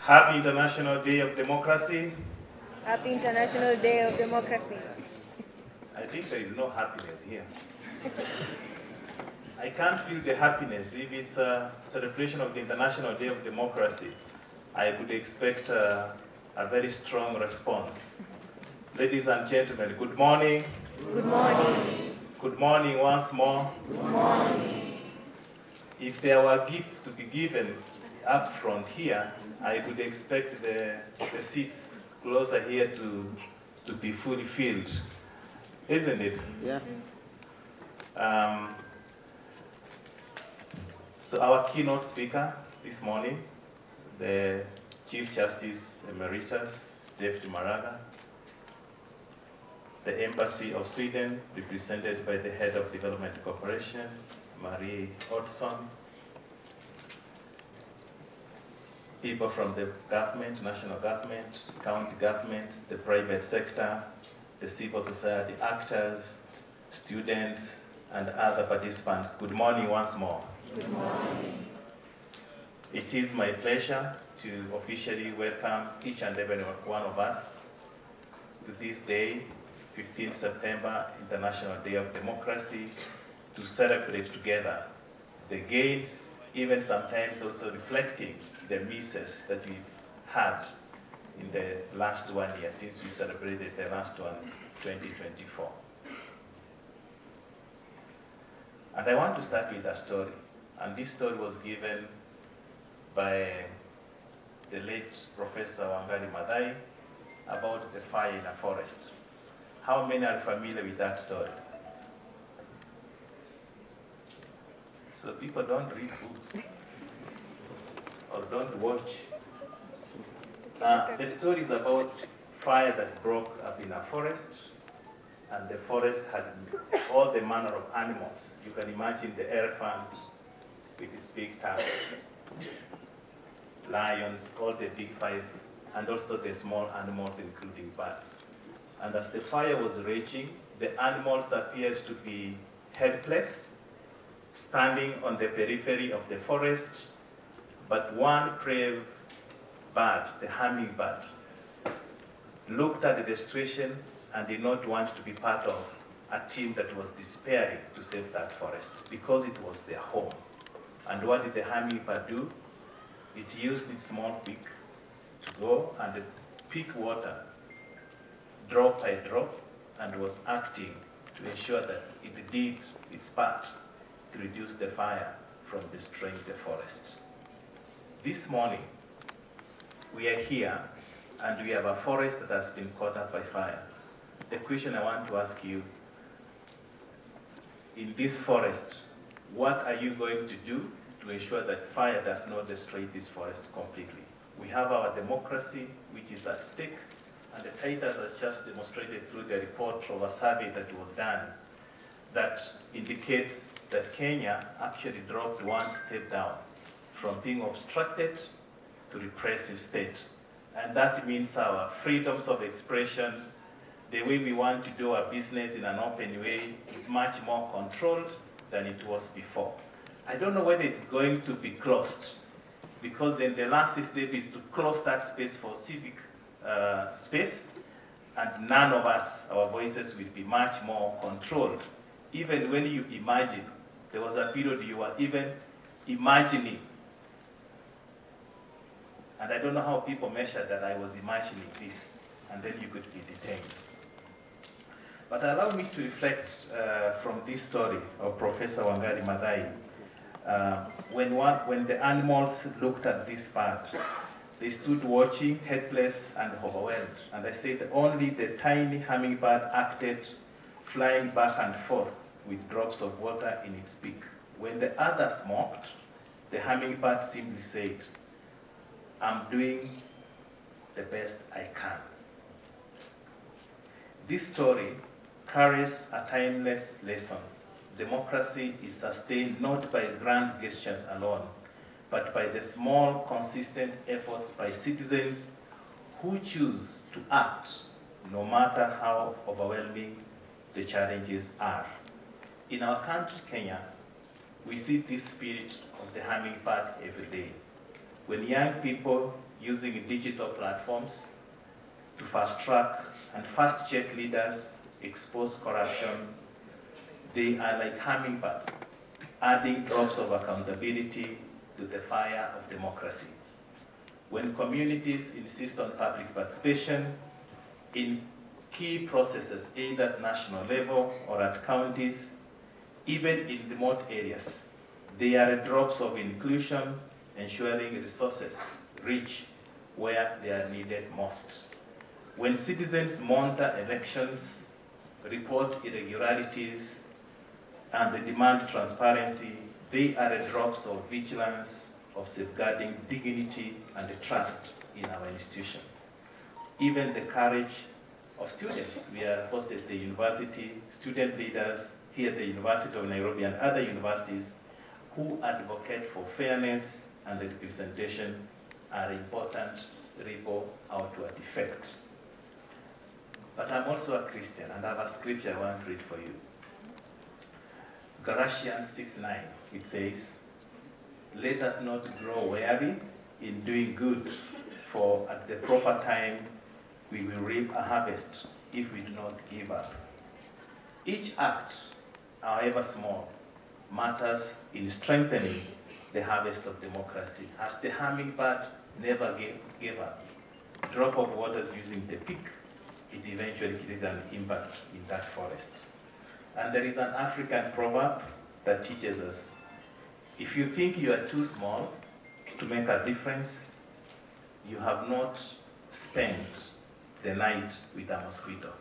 Happy International Day of Democracy. Happy International Day of Democracy. I think there is no happiness here. I can't feel the happiness. If it's a celebration of the International Day of Democracy, I would expect a very strong response. Ladies and gentlemen, good morning. Good morning. Good morning once more. Good morning. If there were gifts to be given up front here, I would expect the seats closer here to be fully filled, isn't it? Yeah. So our keynote speaker this morning, the Chief Justice Emeritus, David Maraga, the Embassy of Sweden, represented by the Head of Development Cooperation, Marie Odson, people from the government, national government, county governments, the private sector, the civil society actors, students, and other participants. Good morning once more. Good morning. It is my pleasure to officially welcome each and every one of us to this day, 15 September, International Day of Democracy, to celebrate together the gains, even sometimes also reflecting the misses that we've had in the last 1 year since we celebrated the last one, 2024. And I want to start with a story. And this story was given by the late Professor Wangari Maathai about the fire in a forest. How many are familiar with that story? So people don't read books or don't watch. The story is about fire that broke up in a forest, and the forest had all the manner of animals. You can imagine the elephant with its big tusks, lions, all the big five, and also the small animals, including birds. And as the fire was raging, the animals appeared to be helpless, standing on the periphery of the forest, but one brave bird, the hummingbird, looked at the situation and did not want to be part of a team that was despairing to save that forest because it was their home. And what did the hummingbird do? It used its small beak to go and pick water drop by drop, and was acting to ensure that it did its part to reduce the fire from destroying the forest. This morning, we are here and we have a forest that has been caught up by fire. The question I want to ask you, in this forest, what are you going to do to ensure that fire does not destroy this forest completely? We have our democracy, which is at stake, and the Titus has just demonstrated through the report of a survey that was done that indicates that Kenya actually dropped one step down from being obstructed to repressive state. And that means our freedoms of expression, the way we want to do our business in an open way, is much more controlled than it was before. I don't know whether it's going to be closed, because then the last step is to close that space for civic space, and none of us, our voices will be much more controlled. Even when you imagine, there was a period you were even imagining, and I don't know how people measured that I was imagining this, and then you could be detained. But allow me to reflect from this story of Professor Wangari Maathai. When the animals looked at this bird, they stood watching, helpless and overwhelmed. And I said only the tiny hummingbird acted, flying back and forth with drops of water in its beak. When the others mocked, the hummingbird simply said, "I'm doing the best I can." This story carries a timeless lesson. Democracy is sustained not by grand gestures alone, but by the small, consistent efforts by citizens who choose to act no matter how overwhelming the challenges are. In our country, Kenya, we see this spirit of the hummingbird every day. When young people using digital platforms to fast-track and fast-check leaders, expose corruption. They are like hummingbirds, adding drops of accountability to the fire of democracy. When communities insist on public participation in key processes, either at national level or at counties, even in remote areas, they are drops of inclusion, ensuring resources reach where they are needed most. When citizens monitor elections, report irregularities, and demand transparency, they are drops of vigilance, of safeguarding dignity and trust in our institution. Even the courage of students. We are hosted at the university, student leaders here at the University of Nairobi and other universities who advocate for fairness and representation are important ripple outward effect. But I'm also a Christian, and I have a scripture I want to read for you. Galatians 6:9, it says, "Let us not grow weary in doing good, for at the proper time we will reap a harvest if we do not give up." Each act, however small, matters in strengthening the harvest of democracy. As the hummingbird never gave up, a drop of water using the peak, it eventually created an impact in that forest. And there is an African proverb that teaches us, if you think you are too small to make a difference, you have not spent the night with a mosquito.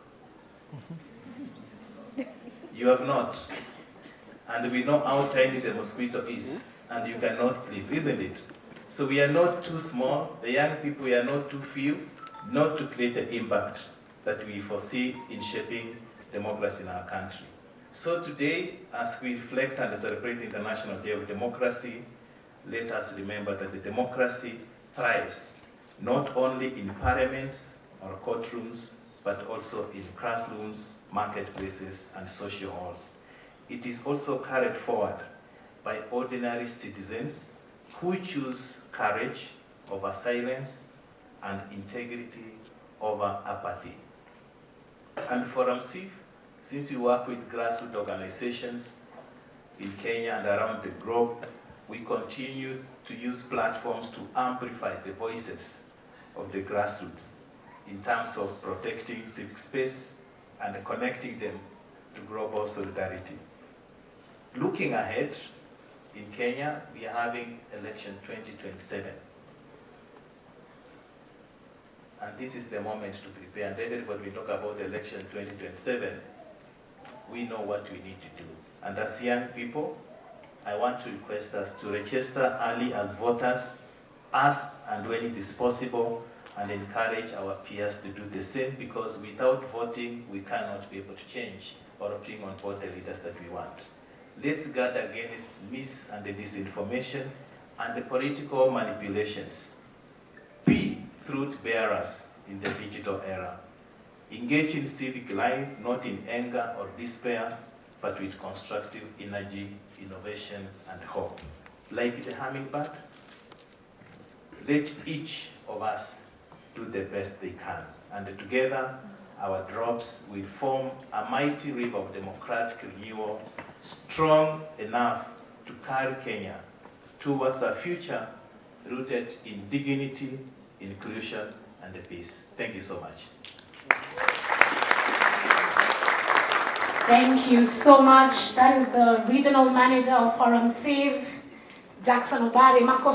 You have not. And we know how tiny the mosquito is, and you cannot sleep, isn't it? So we are not too small, the young people, we are not too few, not to create the impact that we foresee in shaping democracy in our country. So today, as we reflect and celebrate the International Day of Democracy, let us remember that the democracy thrives not only in parliaments or courtrooms, but also in classrooms, marketplaces, and social halls. It is also carried forward by ordinary citizens who choose courage over silence and integrity over apathy. And for MCIF, since we work with grassroots organizations in Kenya and around the globe, we continue to use platforms to amplify the voices of the grassroots in terms of protecting civic space and connecting them to global solidarity. Looking ahead, in Kenya, we are having election 2027. And this is the moment to prepare. And then when we talk about election 2027, we know what we need to do. And as young people, I want to request us to register early as voters, as and when it is possible, and encourage our peers to do the same, because without voting, we cannot be able to change or bring on board the leaders that we want. Let's guard against mis- and disinformation and the political manipulations. Be truth bearers in the digital era. Engage in civic life, not in anger or despair, but with constructive energy, innovation, and hope. Like the hummingbird, let each of us do the best they can. And together, our drops will form a mighty river of democratic renewal, strong enough to carry Kenya towards a future rooted in dignity, inclusion, and peace. Thank you so much. Thank you so much. That is the Regional Manager of Forum Save, Jackson Obare.